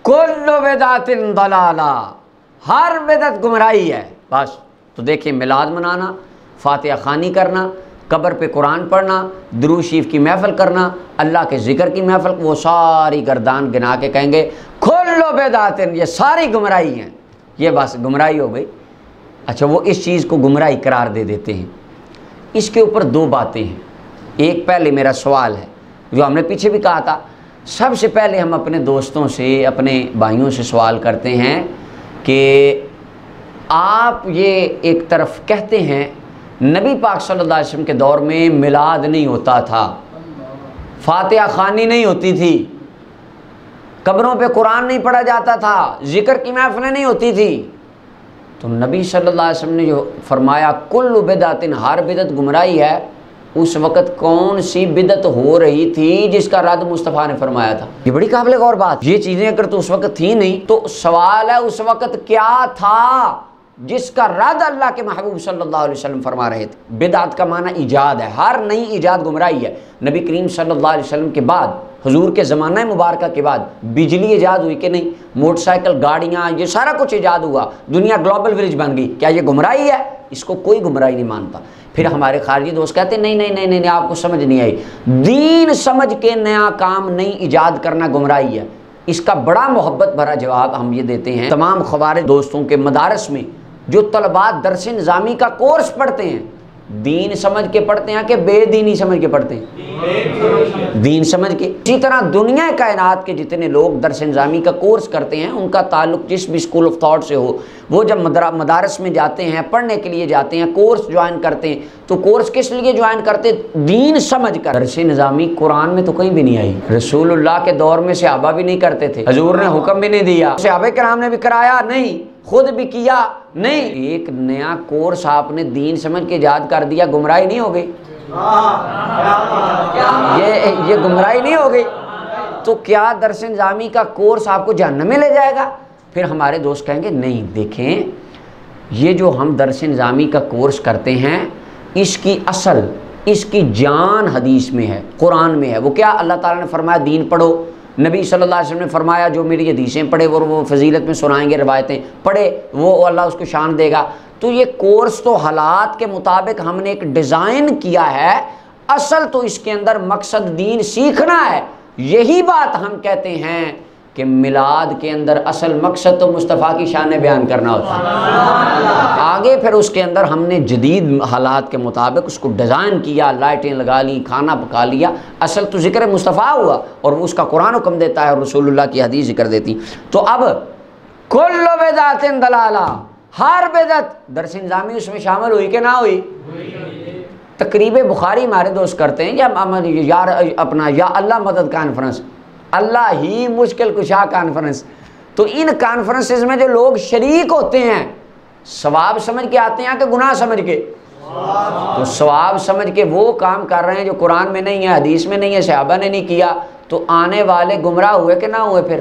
کل بدعت ضلالہ، ہر بدعت گمراہی ہے۔ بس تو دیکھیں، میلاد منانا، فاتحہ خوانی کرنا، قبر پہ قرآن پڑھنا، درود شریف کی محفل کرنا، اللہ کے ذکر کی محفل، وہ ساری گردان گنا کے کہیں گے کل بدعت، یہ ساری گمراہی ہیں، یہ بس گمراہی ہو گئی۔ اچھا، وہ اس چیز کو گمراہی قرار دے دیتے ہیں۔ اس کے اوپر دو باتیں ہیں۔ ایک، پہلے میرا سوال ہے جو ہم نے پیچھے بھی کہا تھا، سب سے پہلے ہم اپنے دوستوں سے، اپنے بھائیوں سے سوال کرتے ہیں کہ آپ یہ ایک طرف کہتے ہیں نبی پاک صلی اللہ علیہ وسلم کے دور میں میلاد نہیں ہوتا تھا، فاتحہ خوانی نہیں ہوتی تھی، قبروں پہ قرآن نہیں پڑھا جاتا تھا، ذکر کی محفلیں نہیں ہوتی تھی، تو نبی صلی اللہ علیہ وسلم نے جو فرمایا کل بدعت، ہر بدعت گمراہی ہے، اس وقت کون سی بدعت ہو رہی تھی جس کا رد مصطفیٰ نے فرمایا تھا؟ یہ بڑی قابل غور بات۔ یہ چیزیں اگر تو اس وقت تھی نہیں تو سوال ہے اس وقت کیا تھا جس کا رد اللہ کے محبوب صلی اللہ علیہ وسلم فرما رہے تھے؟ بدعت کا معنی ایجاد ہے، ہر نئی ایجاد گمراہی ہے۔ نبی کریم صلی اللہ علیہ وسلم کے بعد، حضور کے زمانہ مبارکہ کے بعد بجلی ایجاد ہوئی کہ نہیں؟ موٹر سائیکل، گاڑیاں، یہ سارا کچھ ایجاد ہوا، دنیا گلوبل ولیج بن گئی، کیا یہ گمراہی ہے؟ اس کو کوئی گمراہی نہیں مانتا۔ پھر ہمارے خارجی دوست کہتے ہیں نہیں آپ کو سمجھ نہیں آئی، دین سمجھ کے نیا کام نئی ایجاد کرنا گمراہی ہے۔ اس کا بڑا محبت بھرا جواب ہم یہ دیتے ہیں تمام خوارج دوستوں کے مدارس میں جو طلباء درس نظامی کا کورس پڑھتے ہیں، دین سمجھ کے پڑھتے ہیں کہ بے دینی سمجھ کے پڑھتے ہیں؟ دین سمجھ کے۔ اسی طرح دنیا کائنات کے جتنے لوگ درس نظامی کا کورس کرتے ہیں، ان کا تعلق جس بھی اسکول آف تھاٹ سے ہو، وہ جب مدارس میں جاتے ہیں، پڑھنے کے لیے جاتے ہیں، کورس جوائن کرتے ہیں، تو کورس کس لیے جوائن کرتے؟ دین سمجھ کر۔ درس نظامی قرآن میں تو کہیں بھی نہیں آئی، رسول اللہ کے دور میں صحابہ بھی نہیں کرتے تھے، حضور نے حکم بھی نہیں دیا، صحابہ کرام نے بھی کرایا نہیں، خود بھی کیا نہیں۔ ایک نیا کورس آپ نے دین سمجھ کے ایجاد کر دیا، گمراہی نہیں ہو گئی؟ یہ گمراہی نہیں ہو گئی؟ تو کیا درس نظامی کا کورس آپ کو جہنم میں لے جائے گا؟ پھر ہمارے دوست کہیں گے نہیں، دیکھیں یہ جو ہم درس نظامی کا کورس کرتے ہیں، اس کی اصل، اس کی جان حدیث میں ہے، قرآن میں ہے۔ وہ کیا؟ اللہ تعالیٰ نے فرمایا دین پڑھو، نبی صلی اللہ علیہ وسلم نے فرمایا جو میری حدیثیں پڑھے وہ فضیلت میں سنائیں گے، روایتیں پڑھے وہ اللہ اس کو شان دے گا۔ تو یہ کورس تو حالات کے مطابق ہم نے ایک ڈیزائن کیا ہے، اصل تو اس کے اندر مقصد دین سیکھنا ہے۔ یہی بات ہم کہتے ہیں کہ میلاد کے اندر اصل مقصد تو مصطفیٰ کی شان بیان کرنا ہوتا ہے، آگے پھر اس کے اندر ہم نے جدید حالات کے مطابق اس کو ڈیزائن کیا، لائٹیں لگا لی، کھانا پکا لیا، اصل تو ذکر مصطفیٰ ہوا، اور اس کا قرآن حکم دیتا ہے اور رسول اللہ کی حدیث ذکر دیتی۔ تو اب کل بدعت ضلالہ، ہر بدعت درس نظامی اس میں شامل ہوئی کہ نہ ہوئی؟ تقریب بخاری ہمارے دوست کرتے ہیں یا اللہ مدد کانفرنس، اللہ ہی مشکل کشا کانفرنس، تو ان کانفرنسز میں جو لوگ شریک ہوتے ہیں ثواب سمجھ کے آتے ہیں کہ گناہ سمجھ کے؟ تو ثواب سمجھ کے وہ کام کر رہے ہیں جو قرآن میں نہیں ہے، حدیث میں نہیں ہے، صحابہ نے نہیں کیا، تو آنے والے گمراہ ہوئے کہ نہ ہوئے؟ پھر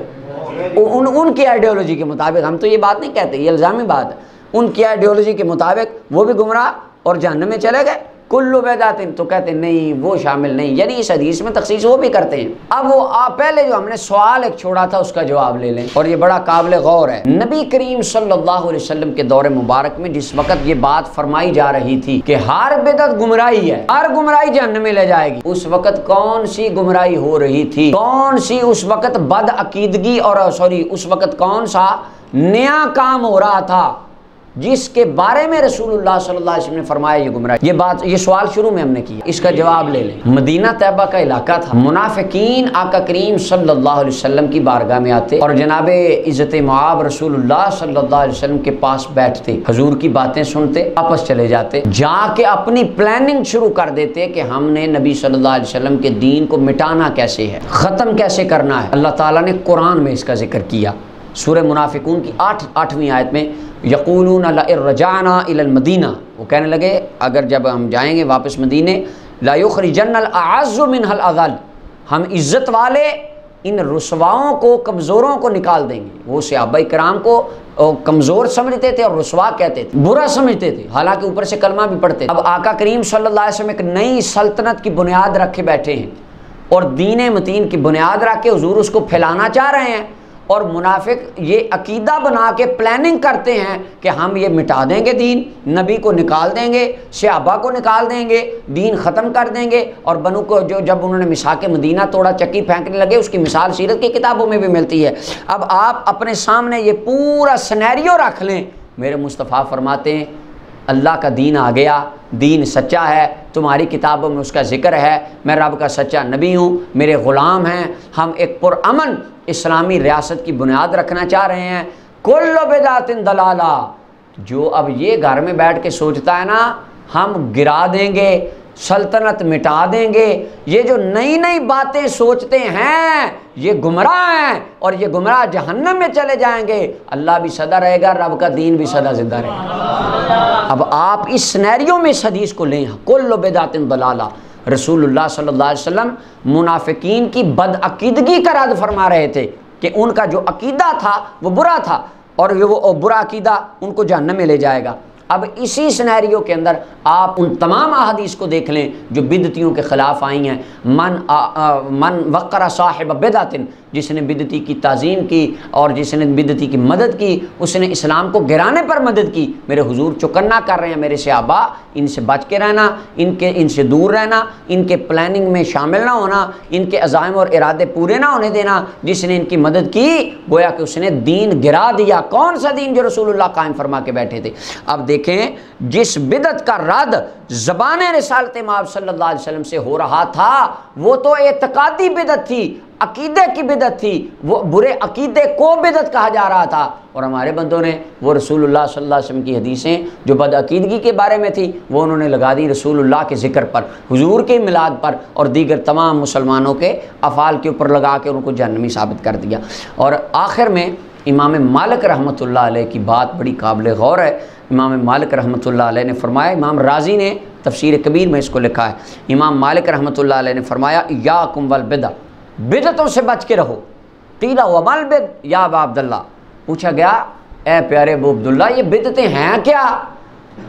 ان کی آئیڈیالوجی کے مطابق، ہم تو یہ بات نہیں کہتے، یہ الزامی بات ہے، ان کی آئیڈیالوجی کے مطابق وہ بھی گمراہ اور جہنم میں چلے گئے۔ کلو بدعت، تو کہتے ہیں نہیں وہ شامل نہیں، یعنی اس حدیث میں تخصیص وہ بھی کرتے ہیں۔ اب وہ پہلے جو ہم نے سوال ایک چھوڑا تھا اس کا جواب لے لیں، اور یہ بڑا قابل غور ہے۔ نبی کریم صلی اللہ علیہ وسلم کے دور مبارک میں جس وقت یہ بات فرمائی جا رہی تھی کہ ہر بدعت گمراہی ہے، ہر گمراہی جہنم میں لے جائے گی، اس وقت کون سی گمراہی ہو رہی تھی؟ کون سی اس وقت بد عقیدگی اور اس وقت کون سا نیا کام ہو رہا تھا جس کے بارے میں رسول اللہ صلی اللہ علیہ وسلم نے فرمایا یہ گمراہ؟ یہ سوال شروع میں ہم نے کیا، اس کا جواب لے لیں۔ مدینہ طیبہ کا علاقہ تھا، منافقین آقا کریم صلی اللہ علیہ وسلم کی بارگاہ میں آتے اور جناب عزت معاب رسول اللہ صلی اللہ علیہ وسلم کے پاس بیٹھتے، حضور کی باتیں سنتے، واپس چلے جاتے، جا کے اپنی پلاننگ شروع کر دیتے کہ ہم نے نبی صلی اللہ علیہ وسلم کے دین کو مٹانا کیسے ہے، ختم کیسے کرنا ہے۔ اللہ تعالیٰ نے قرآن میں اس کا ذکر کیا، سورہ منافقون کی 8ویں آیت میں، یقولون لئن رجعنا الی المدینہ، وہ کہنے لگے اگر جب ہم جائیں گے واپس مدینے، لا یخرجن الاعز منها الاذل، ہم عزت والے ان رسواؤں کو، کمزوروں کو نکال دیں گے۔ وہ صحابہ کرام کو کمزور سمجھتے تھے اور رسوا کہتے تھے، برا سمجھتے تھے، حالانکہ اوپر سے کلمہ بھی پڑھتے تھے۔ اب آقا کریم صلی اللہ علیہ وسلم ایک نئی سلطنت کی بنیاد رکھے بیٹھے ہیں، اور دین متین کی بنیاد رکھ کے حضور اس کو پھیلانا چاہ رہے ہیں، اور منافق یہ عقیدہ بنا کے پلاننگ کرتے ہیں کہ ہم یہ مٹا دیں گے دین، نبی کو نکال دیں گے، صحابہ کو نکال دیں گے، دین ختم کر دیں گے۔ اور بنو کو جو جب انہوں نے مساق مدینہ توڑا، چکی پھینکنے لگے، اس کی مثال سیرت کی کتابوں میں بھی ملتی ہے۔ اب آپ اپنے سامنے یہ پورا سینیریو رکھ لیں، میرے مصطفیٰ فرماتے ہیں اللہ کا دین آ گیا، دین سچا ہے، تمہاری کتابوں میں اس کا ذکر ہے، میں رب کا سچا نبی ہوں، میرے غلام ہیں، ہم ایک پرامن اسلامی ریاست کی بنیاد رکھنا چاہ رہے ہیں۔ کل بدعت ضلالہ، جو اب یہ گھر میں بیٹھ کے سوچتا ہے نا ہم گرا دیں گے، سلطنت مٹا دیں گے، یہ جو نئی نئی باتیں سوچتے ہیں یہ گمراہ ہیں، اور یہ گمراہ جہنم میں چلے جائیں گے۔ اللہ بھی سدا رہے گا، رب کا دین بھی سدا زندہ رہے گا۔ اب آپ اس سینیریو میں اس حدیث کو لیں، کل بدعت ضلالہ، رسول اللہ صلی اللہ علیہ وسلم منافقین کی بدعقیدگی کا رد فرما رہے تھے کہ ان کا جو عقیدہ تھا وہ برا تھا، اور وہ برا عقیدہ ان کو جہنم میں لے جائے گا۔ اب اسی سینیریو کے اندر آپ ان تمام احادیث کو دیکھ لیں جو بدعتیوں کے خلاف آئی ہیں۔ من وقر صاحب بدعت، جس نے بدعتی کی تعظیم کی اور جس نے بدعتی کی مدد کی، اس نے اسلام کو گرانے پر مدد کی۔ میرے حضور چوکنا کر رہے ہیں میرے صحابہ، ان سے بچ کے رہنا، ان سے دور رہنا، ان کے پلاننگ میں شامل نہ ہونا، ان کے عزائم اور ارادے پورے نہ ہونے دینا۔ جس نے ان کی مدد کی گویا کہ اس نے دین گرا دیا۔ کون سا دین؟ جو رسول اللہ قائم فرما کے بیٹھے تھے۔ اب دیکھیں جس بدعت کا رد زبان رسالت مآب صلی اللہ علیہ وسلم سے ہو رہا تھا وہ تو اعتقادی بدعت تھی، عقیدے کی بدعت تھی، وہ برے عقیدے کو بدعت کہا جا رہا تھا۔ اور ہمارے بندوں نے وہ رسول اللہ صلی اللہ علیہ وسلم کی حدیثیں جو بدعقیدگی کے بارے میں تھی وہ انہوں نے لگا دی رسول اللہ کے ذکر پر، حضور کے میلاد پر، اور دیگر تمام مسلمانوں کے افعال کے اوپر لگا کے ان کو جہنمی ثابت کر دیا۔ اور آخر میں امام مالک رحمۃ اللہ علیہ کی بات بڑی قابل غور ہے۔ امام مالک رحمۃ اللہ علیہ نے فرمایا، امام رازی نے تفسیر کبیر میں اس کو لکھا ہے، امام مالک رحمۃ اللہ علیہ نے فرمایا یاکم والبدع، بدعتوں سے بچ کے رہو۔ قیل وما البدع یا ابا عبداللہ، پوچھا گیا اے پیارے ابو عبداللہ یہ بدعتیں ہیں کیا؟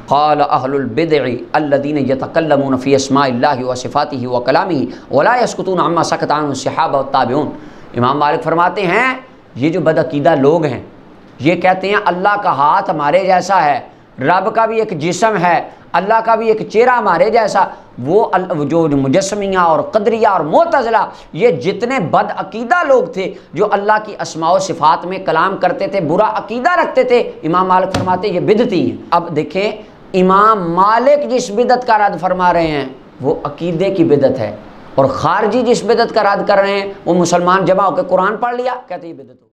قال اہل البدع الذین یتکلمون فی اسماء اللہ وصفاتہ وکلامہ ولا یسکتون عما سکت عنہ الصحابہ والتابعون۔ امام مالک فرماتے ہیں یہ جو بدعقیدہ لوگ ہیں یہ کہتے ہیں اللہ کا ہاتھ ہمارے جیسا ہے، رب کا بھی ایک جسم ہے، اللہ کا بھی ایک چہرہ ہمارے جیسا۔ وہ جو مجسمیہ اور قدریہ اور معتزلہ یہ جتنے بدعقیدہ لوگ تھے جو اللہ کی اسماء و صفات میں کلام کرتے تھے، برا عقیدہ رکھتے تھے، امام مالک فرماتے ہیں یہ بدعتی ہیں۔ اب دیکھیں امام مالک جس بدعت کا رد فرما رہے ہیں وہ عقیدے کی بدعت ہے، اور خارجی جس بدعت کا رد کر رہے ہیں وہ مسلمان جمع ہو کے قرآن پڑھ لیا کہتے ہیں یہ بدعت ہو۔